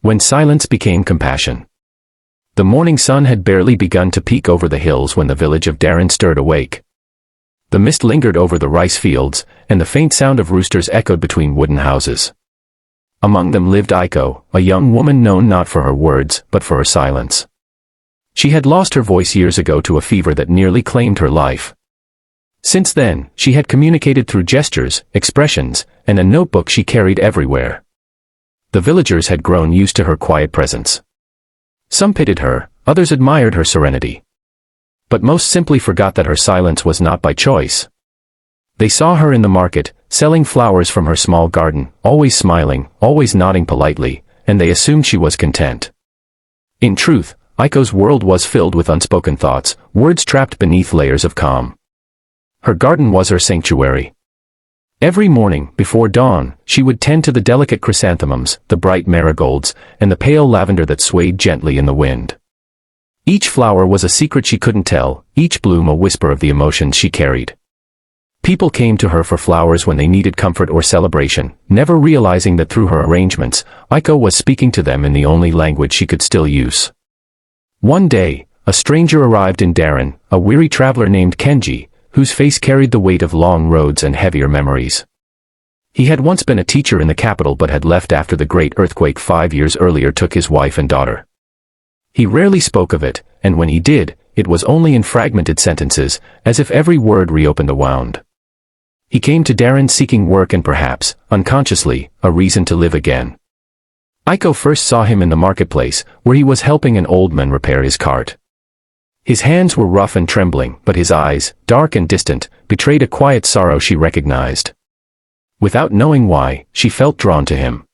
when silence became compassion. The morning sun had barely begun to peek over the hills when the village of Darren stirred awake. The mist lingered over the rice fields, and the faint sound of roosters echoed between wooden houses. Among them lived Aiko, a young woman known not for her words, but for her silence. She had lost her voice years ago to a fever that nearly claimed her life. Since then, she had communicated through gestures, expressions, and a notebook she carried everywhere. The villagers had grown used to her quiet presence. Some pitied her, others admired her serenity. But most simply forgot that her silence was not by choice. They saw her in the market, selling flowers from her small garden, always smiling, always nodding politely, and they assumed she was content. In truth, Aiko's world was filled with unspoken thoughts, words trapped beneath layers of calm. Her garden was her sanctuary. Every morning, before dawn, she would tend to the delicate chrysanthemums, the bright marigolds, and the pale lavender that swayed gently in the wind. Each flower was a secret she couldn't tell, each bloom a whisper of the emotions she carried. People came to her for flowers when they needed comfort or celebration, never realizing that through her arrangements, Aiko was speaking to them in the only language she could still use. One day, a stranger arrived in Darren, a weary traveler named Kenji, whose face carried the weight of long roads and heavier memories. He had once been a teacher in the capital but had left after the great earthquake 5 years earlier took his wife and daughter. He rarely spoke of it, and when he did, it was only in fragmented sentences, as if every word reopened a wound. He came to Darren seeking work and perhaps, unconsciously, a reason to live again. Aiko first saw him in the marketplace, where he was helping an old man repair his cart. His hands were rough and trembling, but his eyes, dark and distant, betrayed a quiet sorrow she recognized. Without knowing why, she felt drawn to him.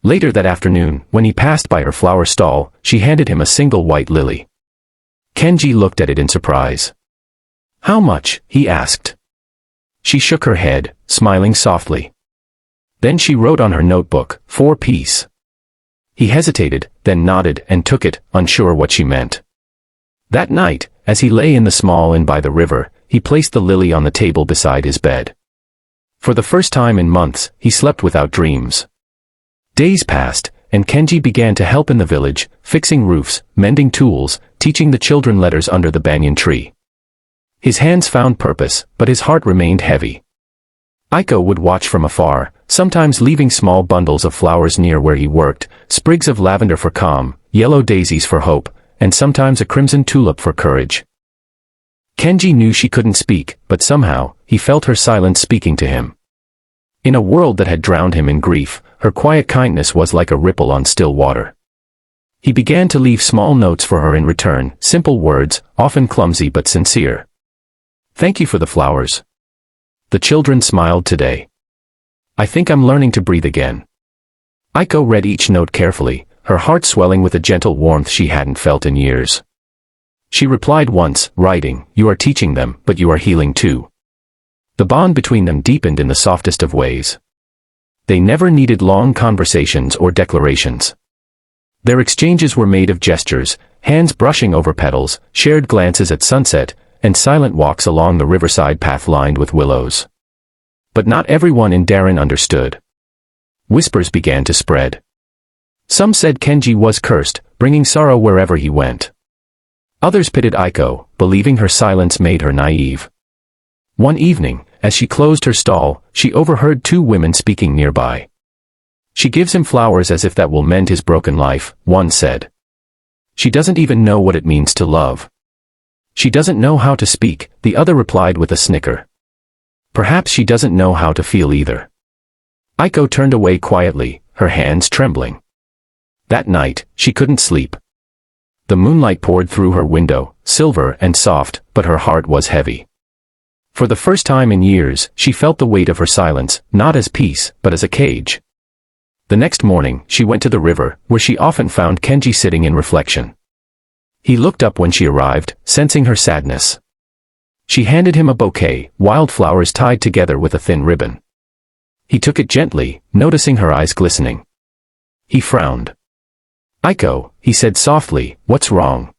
Later that afternoon, when he passed by her flower stall, she handed him a single white lily. Kenji looked at it in surprise. "How much?" he asked. She shook her head, smiling softly. Then she wrote on her notebook, 4 piece. He hesitated, then nodded and took it, unsure what she meant. That night, as he lay in the small inn by the river, he placed the lily on the table beside his bed. For the first time in months, he slept without dreams. Days passed, and Kenji began to help in the village, fixing roofs, mending tools, teaching the children letters under the banyan tree. His hands found purpose, but his heart remained heavy. Aiko would watch from afar, sometimes leaving small bundles of flowers near where he worked, sprigs of lavender for calm, yellow daisies for hope, and sometimes a crimson tulip for courage. Kenji knew she couldn't speak, but somehow, he felt her silence speaking to him. In a world that had drowned him in grief, her quiet kindness was like a ripple on still water. He began to leave small notes for her in return, simple words, often clumsy but sincere. "Thank you for the flowers. The children smiled today. I think I'm learning to breathe again." Aiko read each note carefully, her heart swelling with a gentle warmth she hadn't felt in years. She replied once, writing, "You are teaching them, but you are healing too." The bond between them deepened in the softest of ways. They never needed long conversations or declarations. Their exchanges were made of gestures, hands brushing over petals, shared glances at sunset, and silent walks along the riverside path lined with willows. But not everyone in Darren understood. Whispers began to spread. Some said Kenji was cursed, bringing sorrow wherever he went. Others pitied Aiko, believing her silence made her naive. One evening, as she closed her stall, she overheard 2 women speaking nearby. "She gives him flowers as if that will mend his broken life," one said. "She doesn't even know what it means to love. She doesn't know how to speak," the other replied with a snicker. "Perhaps she doesn't know how to feel either." Aiko turned away quietly, her hands trembling. That night, she couldn't sleep. The moonlight poured through her window, silver and soft, but her heart was heavy. For the first time in years, she felt the weight of her silence, not as peace, but as a cage. The next morning, she went to the river, where she often found Kenji sitting in reflection. He looked up when she arrived, sensing her sadness. She handed him a bouquet, wildflowers tied together with a thin ribbon. He took it gently, noticing her eyes glistening. He frowned. "Aiko," he said softly, "what's wrong?"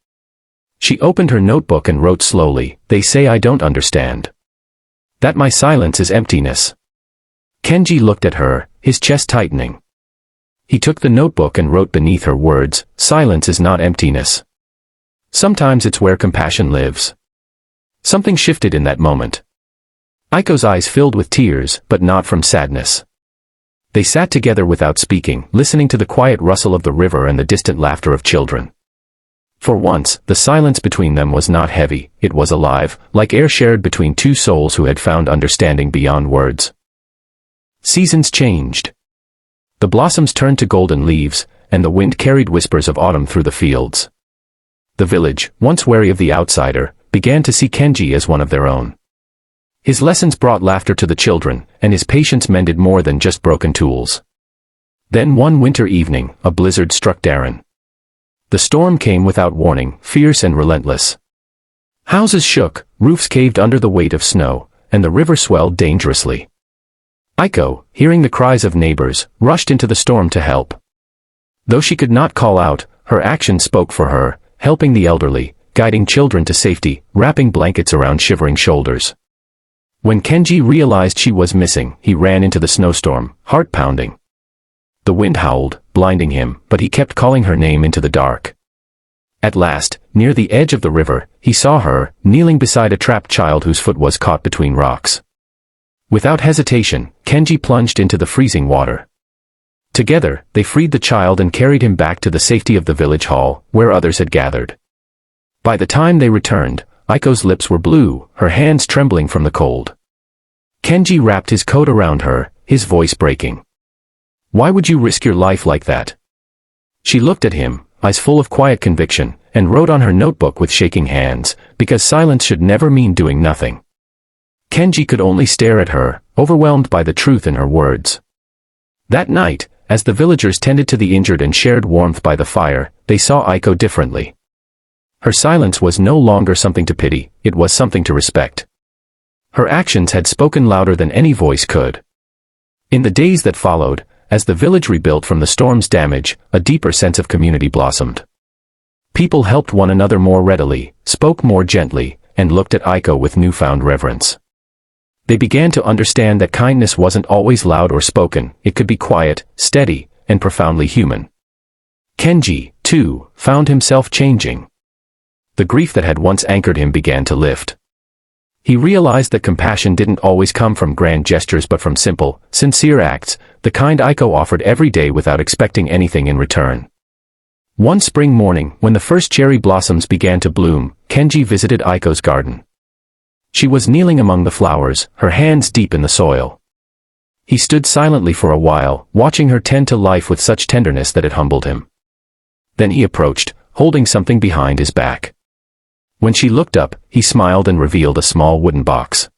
She opened her notebook and wrote slowly, "They say I don't understand. That my silence is emptiness." Kenji looked at her, his chest tightening. He took the notebook and wrote beneath her words, "Silence is not emptiness. Sometimes it's where compassion lives." Something shifted in that moment. Aiko's eyes filled with tears, but not from sadness. They sat together without speaking, listening to the quiet rustle of the river and the distant laughter of children. For once, the silence between them was not heavy, it was alive, like air shared between two souls who had found understanding beyond words. Seasons changed. The blossoms turned to golden leaves, and the wind carried whispers of autumn through the fields. The village, once wary of the outsider, began to see Kenji as one of their own. His lessons brought laughter to the children, and his patience mended more than just broken tools. Then one winter evening, a blizzard struck Darren. The storm came without warning, fierce and relentless. Houses shook, roofs caved under the weight of snow, and the river swelled dangerously. Aiko, hearing the cries of neighbors, rushed into the storm to help. Though she could not call out, her actions spoke for her, helping the elderly, guiding children to safety, wrapping blankets around shivering shoulders. When Kenji realized she was missing, he ran into the snowstorm, heart pounding. The wind howled, blinding him, but he kept calling her name into the dark. At last, near the edge of the river, he saw her, kneeling beside a trapped child whose foot was caught between rocks. Without hesitation, Kenji plunged into the freezing water. Together, they freed the child and carried him back to the safety of the village hall, where others had gathered. By the time they returned, Aiko's lips were blue, her hands trembling from the cold. Kenji wrapped his coat around her, his voice breaking. "Why would you risk your life like that?" She looked at him, eyes full of quiet conviction, and wrote on her notebook with shaking hands, because silence should never mean doing nothing. Kenji could only stare at her, overwhelmed by the truth in her words. That night, as the villagers tended to the injured and shared warmth by the fire, they saw Aiko differently. Her silence was no longer something to pity, it was something to respect. Her actions had spoken louder than any voice could. In the days that followed, as the village rebuilt from the storm's damage, a deeper sense of community blossomed. People helped one another more readily, spoke more gently, and looked at Aiko with newfound reverence. They began to understand that kindness wasn't always loud or spoken, it could be quiet, steady, and profoundly human. Kenji, too, found himself changing. The grief that had once anchored him began to lift. He realized that compassion didn't always come from grand gestures but from simple, sincere acts, the kind Aiko offered every day without expecting anything in return. One spring morning, when the first cherry blossoms began to bloom, Kenji visited Aiko's garden. She was kneeling among the flowers, her hands deep in the soil. He stood silently for a while, watching her tend to life with such tenderness that it humbled him. Then he approached, holding something behind his back. When she looked up, he smiled and revealed a small wooden box.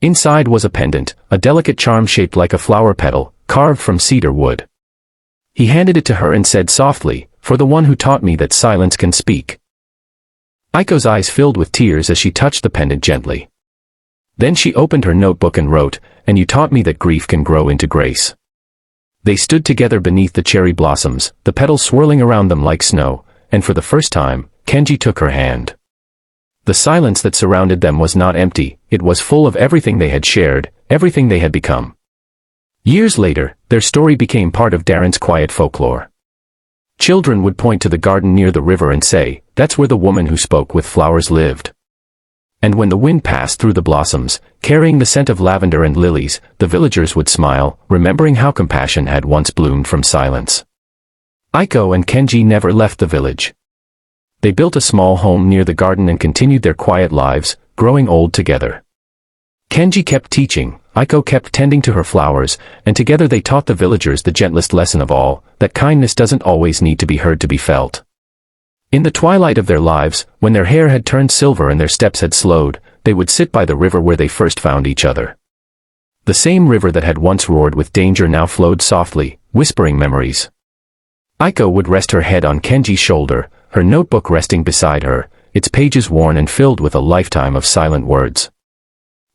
Inside was a pendant, a delicate charm shaped like a flower petal, carved from cedar wood. He handed it to her and said softly, "For the one who taught me that silence can speak." Aiko's eyes filled with tears as she touched the pendant gently. Then she opened her notebook and wrote, "And you taught me that grief can grow into grace." They stood together beneath the cherry blossoms, the petals swirling around them like snow, and for the first time, Kenji took her hand. The silence that surrounded them was not empty, it was full of everything they had shared, everything they had become. Years later, their story became part of Darren's quiet folklore. Children would point to the garden near the river and say, "That's where the woman who spoke with flowers lived." And when the wind passed through the blossoms, carrying the scent of lavender and lilies, the villagers would smile, remembering how compassion had once bloomed from silence. Aiko and Kenji never left the village. They built a small home near the garden and continued their quiet lives, growing old together. Kenji kept teaching, Aiko kept tending to her flowers, and together they taught the villagers the gentlest lesson of all, that kindness doesn't always need to be heard to be felt. In the twilight of their lives, when their hair had turned silver and their steps had slowed, they would sit by the river where they first found each other. The same river that had once roared with danger now flowed softly, whispering memories. Aiko would rest her head on Kenji's shoulder, her notebook resting beside her, its pages worn and filled with a lifetime of silent words.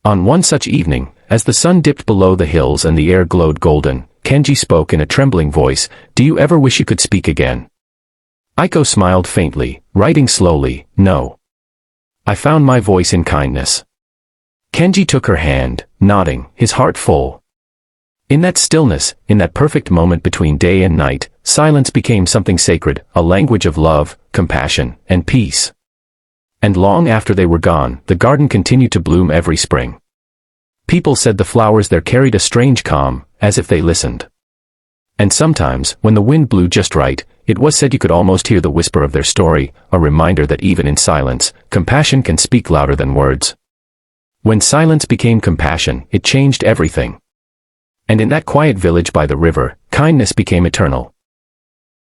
On one such evening, as the sun dipped below the hills and the air glowed golden, Kenji spoke in a trembling voice, "Do you ever wish you could speak again?" Aiko smiled faintly, writing slowly, "No. I found my voice in kindness." Kenji took her hand, nodding, his heart full. In that stillness, in that perfect moment between day and night, silence became something sacred, a language of love, compassion, and peace. And long after they were gone, the garden continued to bloom every spring. People said the flowers there carried a strange calm, as if they listened. And sometimes, when the wind blew just right, it was said you could almost hear the whisper of their story, a reminder that even in silence, compassion can speak louder than words. When silence became compassion, it changed everything. And in that quiet village by the river, kindness became eternal.